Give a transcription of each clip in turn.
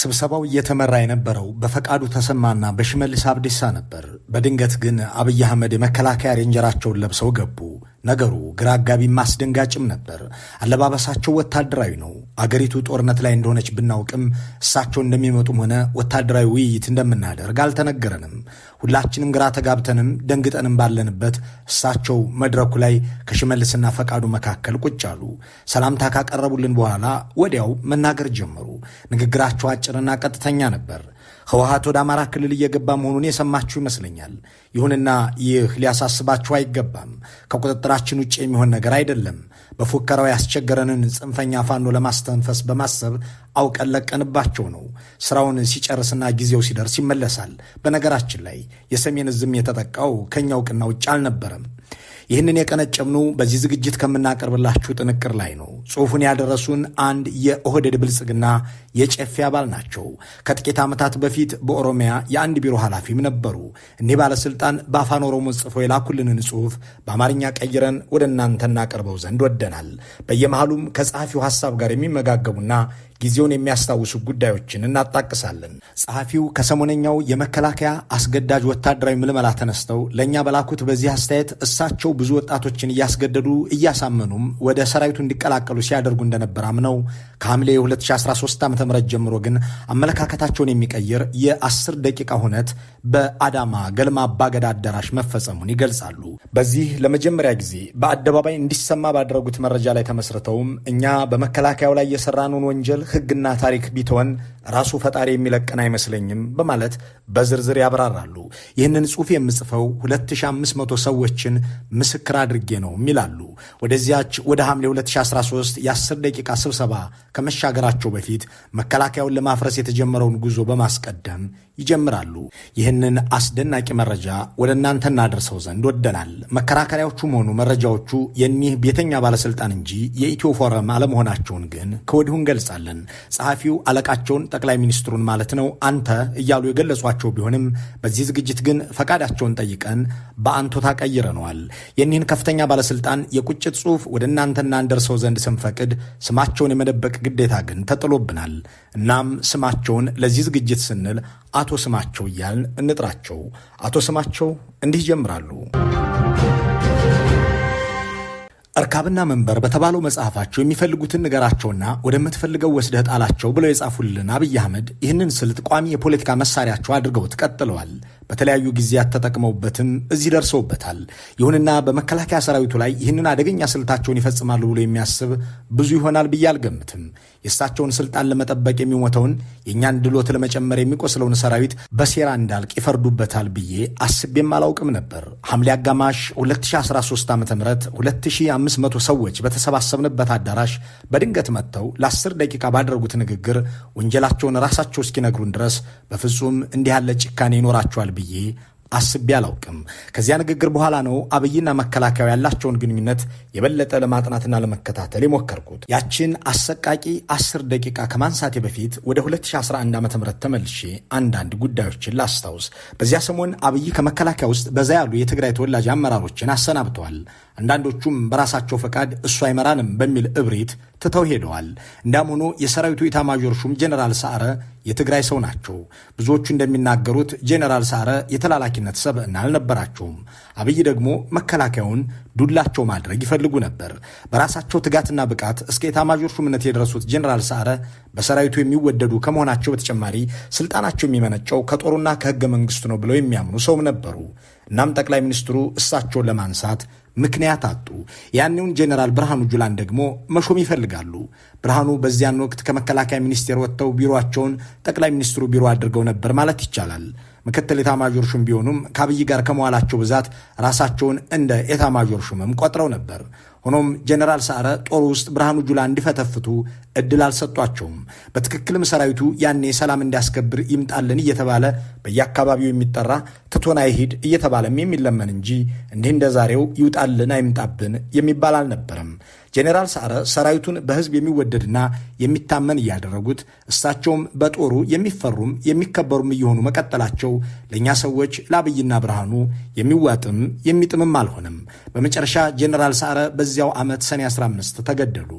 ስብሰባው እየተመራ የነበረው በፈቃዱ ተሰማና በሽመልስ አብዲሳ ነበር። በድንገት ግን አብይ አህመድ የመከላከያ ሬንጀራቸውን ለብሰው ገቡ። ነገሩ ግራ አጋቢም አስደንጋጭም ነበር። አለባበሳቸው ወታደራዊ ነው። አገሪቱ ጦርነት ላይ እንደሆነች ብናውቅም እሳቸው እንደሚመጡም ሆነ ወታደራዊ ውይይት እንደምናደርግ አልተነገረንም። ሁላችንም ግራ ተጋብተንም ደንግጠንም ባለንበት እሳቸው መድረኩ ላይ ከሽመልስና ፈቃዱ መካከል ቁጭ አሉ። ሰላምታ ካቀረቡልን በኋላ ወዲያው መናገር ጀመሩ። ንግግራቸው አጭርና ቀጥተኛ ነበር። ህወሓት ወደ አማራ ክልል እየገባ መሆኑን የሰማችሁ ይመስለኛል። ይሁንና ይህ ሊያሳስባችሁ አይገባም። ከቁጥጥራችን ውጭ የሚሆን ነገር አይደለም። በፉከራው ያስቸገረንን ጽንፈኛ ፋኖ ለማስተንፈስ በማሰብ አውቀን ለቀንባቸው ነው። ስራውን ሲጨርስና ጊዜው ሲደርስ ይመለሳል። በነገራችን ላይ የሰሜን ዕዝም የተጠቃው ከኛ እውቅና ውጭ አልነበረም። ይህንን የቀነጨብነው በዚህ ዝግጅት ከምናቀርብላችሁ ጥንቅር ላይ ነው። ጽሑፉን ያደረሱን አንድ የኦህዴድ ብልጽግና የጨፌ አባል ናቸው። ከጥቂት ዓመታት በፊት በኦሮሚያ የአንድ ቢሮ ኃላፊም ነበሩ። እኒህ ባለሥልጣን በአፋን ኦሮሞ ጽፈው የላኩልንን ጽሑፍ በአማርኛ ቀይረን ወደ እናንተ እናቀርበው ዘንድ ወደናል። በየመሃሉም ከጸሐፊው ሐሳብ ጋር የሚመጋገቡና ጊዜውን የሚያስታውሱ ጉዳዮችን እናጣቅሳለን። ጸሐፊው ከሰሞነኛው የመከላከያ አስገዳጅ ወታደራዊ ምልመላ ተነስተው ለእኛ በላኩት በዚህ አስተያየት እሳቸው ብዙ ወጣቶችን እያስገደዱ እያሳመኑም ወደ ሰራዊቱ እንዲቀላቀሉ ሲያደርጉ እንደነበር አምነው ከሐምሌ 2013 ዓ.ም ጀምሮ ግን አመለካከታቸውን የሚቀይር የ10 ደቂቃ ሁነት በአዳማ ገልማ አባገዳ አዳራሽ መፈጸሙን ይገልጻሉ። በዚህ ለመጀመሪያ ጊዜ በአደባባይ እንዲሰማ ባደረጉት መረጃ ላይ ተመስርተውም እኛ በመከላከያው ላይ የሰራነውን ወንጀል ሕግና ታሪክ ቢተወን ራሱ ፈጣሪ የሚለቀን አይመስለኝም በማለት በዝርዝር ያብራራሉ። ይህንን ጽሑፍ የምጽፈው 2500 ሰዎችን ምስክር አድርጌ ነው ይላሉ። ወደዚያች ወደ ሐምሌ 2013 የ10 ደቂቃ ስብሰባ ከመሻገራቸው በፊት መከላከያውን ለማፍረስ የተጀመረውን ጉዞ በማስቀደም ይጀምራሉ። ይህንን አስደናቂ መረጃ ወደ እናንተ እናደርሰው ዘንድ ወደናል። መከራከሪያዎቹም ሆኑ መረጃዎቹ የኒህ ቤተኛ ባለስልጣን እንጂ የኢትዮ ፎረም አለመሆናቸውን ግን ከወዲሁ እንገልጻለን። ጸሐፊው አለቃቸውን ጠቅላይ ሚኒስትሩን ማለት ነው አንተ እያሉ የገለጿቸው ቢሆንም በዚህ ዝግጅት ግን ፈቃዳቸውን ጠይቀን በአንቶታ ቀይረነዋል። የኒህን ከፍተኛ ባለስልጣን የቁጭት ጽሑፍ ወደ እናንተ እናንደርሰው ዘንድ ስንፈቅድ ስማቸውን የመደበቅ ግዴታ ግን ተጥሎብናል። እናም ስማቸውን ለዚህ ዝግጅት ስንል አቶ ስማቸው እያልን እንጥራቸው። አቶ ስማቸው እንዲህ ይጀምራሉ። እርካብና መንበር በተባለው መጽሐፋቸው የሚፈልጉትን ንገራቸውና ወደምትፈልገው ወስደህ ጣላቸው ብለው የጻፉልን አብይ አህመድ ይህንን ስልት ቋሚ የፖለቲካ መሳሪያቸው አድርገውት ቀጥለዋል። በተለያዩ ጊዜያት ተጠቅመውበትም እዚህ ደርሰውበታል። ይሁንና በመከላከያ ሰራዊቱ ላይ ይህንን አደገኛ ስልታቸውን ይፈጽማሉ ብሎ የሚያስብ ብዙ ይሆናል ብዬ አልገምትም። የእሳቸውን ስልጣን ለመጠበቅ የሚሞተውን የእኛን ድሎት ለመጨመር የሚቆስለውን ሰራዊት በሴራ እንዳልቅ ይፈርዱበታል ብዬ አስቤም አላውቅም ነበር። ሐምሌ አጋማሽ 2013 ዓ.ም 2500 ሰዎች በተሰባሰብንበት አዳራሽ በድንገት መጥተው ለ10 ደቂቃ ባደረጉት ንግግር ወንጀላቸውን ራሳቸው እስኪነግሩን ድረስ በፍጹም እንዲህ ያለ ጭካኔ ይኖራቸዋል ብዬ አስቤ አላውቅም። ከዚያ ንግግር በኋላ ነው አብይና መከላከያው ያላቸውን ግንኙነት የበለጠ ለማጥናትና ለመከታተል የሞከርኩት። ያችን አሰቃቂ 10 ደቂቃ ከማንሳቴ በፊት ወደ 2011 ዓ.ም ተመልሼ አንዳንድ ጉዳዮችን ላስታውስ። በዚያ ሰሞን አብይ ከመከላከያ ውስጥ በዛ ያሉ የትግራይ ተወላጅ አመራሮችን አሰናብተዋል። አንዳንዶቹም በራሳቸው ፈቃድ እሱ አይመራንም በሚል እብሪት ትተው ሄደዋል። እንዳም ሆኖ የሰራዊቱ ኢታማዦር ሹም ጄኔራል ሰዓረ የትግራይ ሰው ናቸው። ብዙዎቹ እንደሚናገሩት ጄኔራል ሰዓረ የተላላኪነት ሰብዕና አልነበራቸውም። አብይ ደግሞ መከላከያውን ዱላቸው ማድረግ ይፈልጉ ነበር። በራሳቸው ትጋትና ብቃት እስከ ኢታማዦር ሹምነት የደረሱት ጄኔራል ሰዓረ በሰራዊቱ የሚወደዱ ከመሆናቸው በተጨማሪ ስልጣናቸው የሚመነጨው ከጦሩና ከሕገ መንግስቱ ነው ብለው የሚያምኑ ሰውም ነበሩ። እናም ጠቅላይ ሚኒስትሩ እሳቸውን ለማንሳት ምክንያት አጡ። ያኔውን ጄኔራል ብርሃኑ ጁላን ደግሞ መሾም ይፈልጋሉ። ብርሃኑ በዚያን ወቅት ከመከላከያ ሚኒስቴር ወጥተው ቢሮአቸውን ጠቅላይ ሚኒስትሩ ቢሮ አድርገው ነበር ማለት ይቻላል። ምክትል ኤታማዦር ሹም ቢሆኑም ከአብይ ጋር ከመዋላቸው ብዛት ራሳቸውን እንደ ኤታማዦር ሹምም ቆጥረው ነበር። ሆኖም ጄኔራል ሰዓረ ጦር ውስጥ ብርሃኑ ጁላ እንዲፈተፍቱ እድል አልሰጧቸውም። በትክክልም ሰራዊቱ ያኔ ሰላም እንዲያስከብር ይምጣልን እየተባለ በየአካባቢው የሚጠራ ትቶና ይሂድ እየተባለም የሚለመን እንጂ እንዲህ እንደ ዛሬው ይውጣልን አይምጣብን የሚባል አልነበረም። ጄኔራል ሰዓረ ሰራዊቱን በህዝብ የሚወደድና የሚታመን እያደረጉት እሳቸውም በጦሩ የሚፈሩም የሚከበሩም እየሆኑ መቀጠላቸው ለእኛ ሰዎች ለአብይና ብርሃኑ የሚዋጥም የሚጥምም አልሆነም። በመጨረሻ ጄኔራል ሰዓረ በዚያው ዓመት ሰኔ 15 ተገደሉ።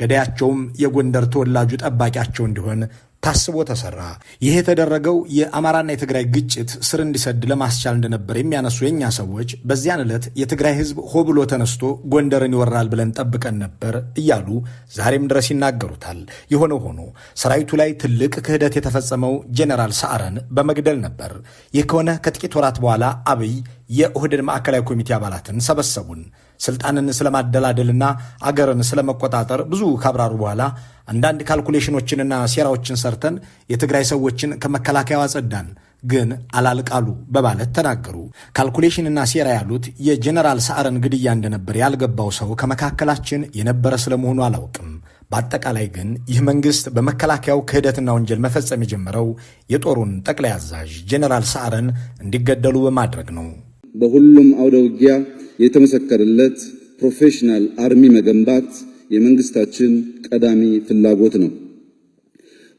ገዳያቸውም የጎንደር ተወላጁ ጠባቂያቸው እንዲሆን ታስቦ ተሰራ። ይህ የተደረገው የአማራና የትግራይ ግጭት ስር እንዲሰድ ለማስቻል እንደነበር የሚያነሱ የኛ ሰዎች በዚያን ዕለት የትግራይ ህዝብ ሆ ብሎ ተነስቶ ጎንደርን ይወራል ብለን ጠብቀን ነበር እያሉ ዛሬም ድረስ ይናገሩታል። የሆነው ሆኖ ሰራዊቱ ላይ ትልቅ ክህደት የተፈጸመው ጄኔራል ሰዓረን በመግደል ነበር። ይህ ከሆነ ከጥቂት ወራት በኋላ አብይ የኦህዴድ ማዕከላዊ ኮሚቴ አባላትን ሰበሰቡን። ስልጣንን ስለማደላደልና አገርን ስለመቆጣጠር ብዙ ካብራሩ በኋላ አንዳንድ ካልኩሌሽኖችንና ሴራዎችን ሰርተን የትግራይ ሰዎችን ከመከላከያው አጸዳን፣ ግን አላልቃሉ በማለት ተናገሩ። ካልኩሌሽንና ሴራ ያሉት የጀነራል ሰዓረን ግድያ እንደነበር ያልገባው ሰው ከመካከላችን የነበረ ስለመሆኑ አላውቅም። በአጠቃላይ ግን ይህ መንግስት በመከላከያው ክህደትና ወንጀል መፈጸም የጀመረው የጦሩን ጠቅላይ አዛዥ ጀነራል ሰዓረን እንዲገደሉ በማድረግ ነው። በሁሉም አውደ ውጊያ የተመሰከረለት ፕሮፌሽናል አርሚ መገንባት የመንግስታችን ቀዳሚ ፍላጎት ነው።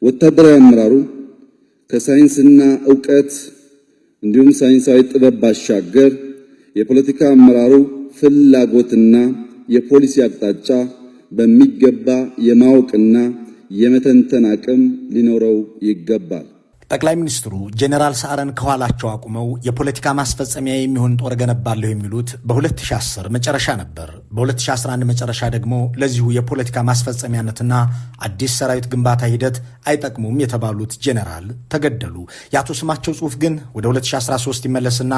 ወታደራዊ አመራሩ ከሳይንስና ዕውቀት እንዲሁም ሳይንሳዊ ጥበብ ባሻገር የፖለቲካ አመራሩ ፍላጎትና የፖሊሲ አቅጣጫ በሚገባ የማወቅና የመተንተን አቅም ሊኖረው ይገባል። ጠቅላይ ሚኒስትሩ ጄኔራል ሰዓረን ከኋላቸው አቁመው የፖለቲካ ማስፈጸሚያ የሚሆን ጦር ገነባለሁ የሚሉት በ2010 መጨረሻ ነበር። በ2011 መጨረሻ ደግሞ ለዚሁ የፖለቲካ ማስፈጸሚያነትና አዲስ ሰራዊት ግንባታ ሂደት አይጠቅሙም የተባሉት ጄኔራል ተገደሉ። የአቶ ስማቸው ጽሑፍ ግን ወደ 2013 ይመለስና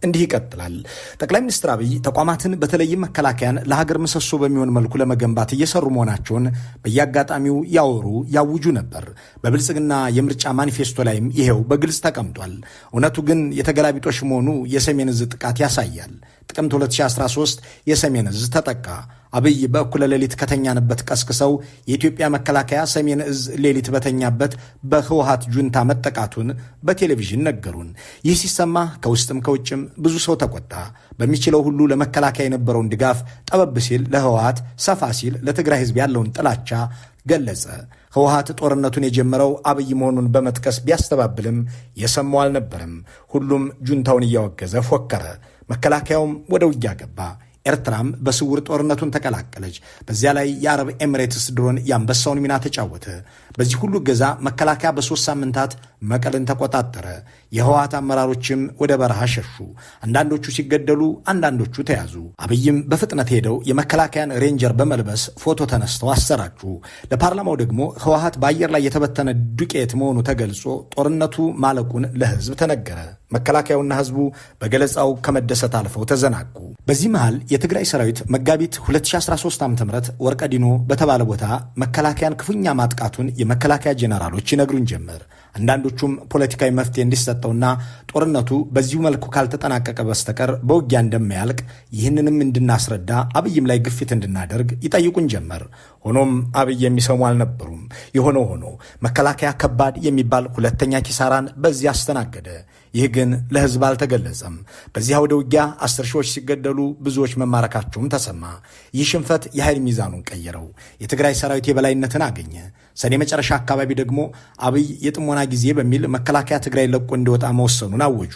እንዲህ ይቀጥላል። ጠቅላይ ሚኒስትር አብይ ተቋማትን በተለይም መከላከያን ለሀገር ምሰሶ በሚሆን መልኩ ለመገንባት እየሰሩ መሆናቸውን በየአጋጣሚው ያወሩ ያውጁ ነበር። በብልጽግና የምርጫ ማኒፌስቶ ላይ ይሄው በግልጽ ተቀምጧል። እውነቱ ግን የተገላቢጦሽ መሆኑ የሰሜን ዕዝ ጥቃት ያሳያል። ጥቅምት 2013 የሰሜን ዕዝ ተጠቃ። አብይ በእኩለ ሌሊት ከተኛንበት ቀስቅሰው የኢትዮጵያ መከላከያ ሰሜን ዕዝ ሌሊት በተኛበት በህወሓት ጁንታ መጠቃቱን በቴሌቪዥን ነገሩን። ይህ ሲሰማ ከውስጥም ከውጭም ብዙ ሰው ተቆጣ። በሚችለው ሁሉ ለመከላከያ የነበረውን ድጋፍ ጠበብ ሲል ለህወሓት፣ ሰፋ ሲል ለትግራይ ህዝብ ያለውን ጥላቻ ገለጸ። ህወሓት ጦርነቱን የጀመረው አብይ መሆኑን በመጥቀስ ቢያስተባብልም የሰማው አልነበረም። ሁሉም ጁንታውን እያወገዘ ፎከረ። መከላከያውም ወደ ውጊያ ገባ። ኤርትራም በስውር ጦርነቱን ተቀላቀለች። በዚያ ላይ የአረብ ኤሚሬትስ ድሮን የአንበሳውን ሚና ተጫወተ። በዚህ ሁሉ ገዛ መከላከያ በ3 ሳምንታት መቀልን ተቆጣጠረ። የህወሓት አመራሮችም ወደ በረሃ ሸሹ። አንዳንዶቹ ሲገደሉ፣ አንዳንዶቹ ተያዙ። አብይም በፍጥነት ሄደው የመከላከያን ሬንጀር በመልበስ ፎቶ ተነስተው አሰራጩ። ለፓርላማው ደግሞ ህወሓት በአየር ላይ የተበተነ ዱቄት መሆኑ ተገልጾ ጦርነቱ ማለቁን ለህዝብ ተነገረ። መከላከያውና ህዝቡ በገለጻው ከመደሰት አልፈው ተዘናጉ። በዚህ መሃል የትግራይ ሰራዊት መጋቢት 2013 ዓ.ም ወርቀዲኖ በተባለ ቦታ መከላከያን ክፉኛ ማጥቃቱን የመከላከያ ጄኔራሎች ይነግሩን ጀመር። አንዳንዶቹም ፖለቲካዊ መፍትሄ እንዲሰጠውና ጦርነቱ በዚሁ መልኩ ካልተጠናቀቀ በስተቀር በውጊያ እንደማያልቅ ይህንንም እንድናስረዳ አብይም ላይ ግፊት እንድናደርግ ይጠይቁን ጀመር። ሆኖም አብይ የሚሰሙ አልነበሩም። የሆነው ሆኖ መከላከያ ከባድ የሚባል ሁለተኛ ኪሳራን በዚህ አስተናገደ። ይህ ግን ለህዝብ አልተገለጸም። በዚያ ወደ ውጊያ 10 ሺዎች ሲገደሉ ብዙዎች መማረካቸውም ተሰማ። ይህ ሽንፈት የኃይል ሚዛኑን ቀየረው። የትግራይ ሰራዊት የበላይነትን አገኘ። ሰኔ መጨረሻ አካባቢ ደግሞ አብይ የጥሞና ጊዜ በሚል መከላከያ ትግራይ ለቆ እንዲወጣ መወሰኑን አወጁ።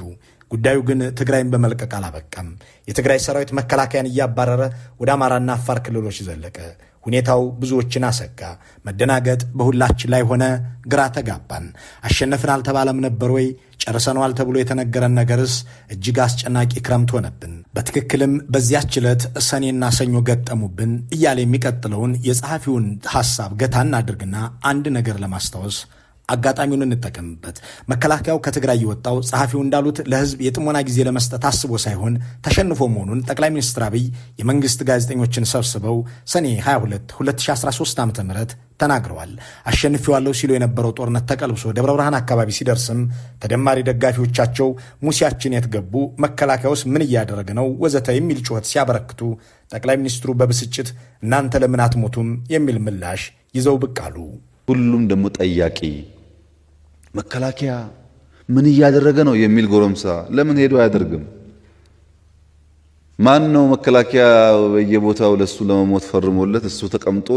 ጉዳዩ ግን ትግራይን በመልቀቅ አላበቃም። የትግራይ ሰራዊት መከላከያን እያባረረ ወደ አማራና አፋር ክልሎች ዘለቀ። ሁኔታው ብዙዎችን አሰጋ። መደናገጥ በሁላችን ላይ ሆነ። ግራ ተጋባን። አሸነፍን አልተባለም ነበር ወይ? ጨርሰነዋል ተብሎ የተነገረን ነገርስ? እጅግ አስጨናቂ ክረምት ሆነብን። በትክክልም በዚያች ዕለት ሰኔና ሰኞ ገጠሙብን እያለ የሚቀጥለውን የጸሐፊውን ሐሳብ ገታ እናድርግና አንድ ነገር ለማስታወስ አጋጣሚውን እንጠቀምበት። መከላከያው ከትግራይ የወጣው ጸሐፊው እንዳሉት ለህዝብ የጥሞና ጊዜ ለመስጠት አስቦ ሳይሆን ተሸንፎ መሆኑን ጠቅላይ ሚኒስትር አብይ የመንግስት ጋዜጠኞችን ሰብስበው ሰኔ 22 2013 ዓ.ም ተናግረዋል። አሸንፊዋለሁ ሲሉ የነበረው ጦርነት ተቀልብሶ ደብረ ብርሃን አካባቢ ሲደርስም ተደማሪ ደጋፊዎቻቸው ሙሲያችን የት ገቡ፣ መከላከያውስ ምን እያደረገ ነው ወዘተ የሚል ጩኸት ሲያበረክቱ ጠቅላይ ሚኒስትሩ በብስጭት እናንተ ለምን አትሞቱም የሚል ምላሽ ይዘው ብቅ አሉ። ሁሉም ደግሞ ጠያቂ መከላከያ ምን እያደረገ ነው የሚል ጎረምሳ ለምን ሄዶ አያደርግም? ማን ነው መከላከያ በየቦታው ለሱ ለመሞት ፈርሞለት እሱ ተቀምጦ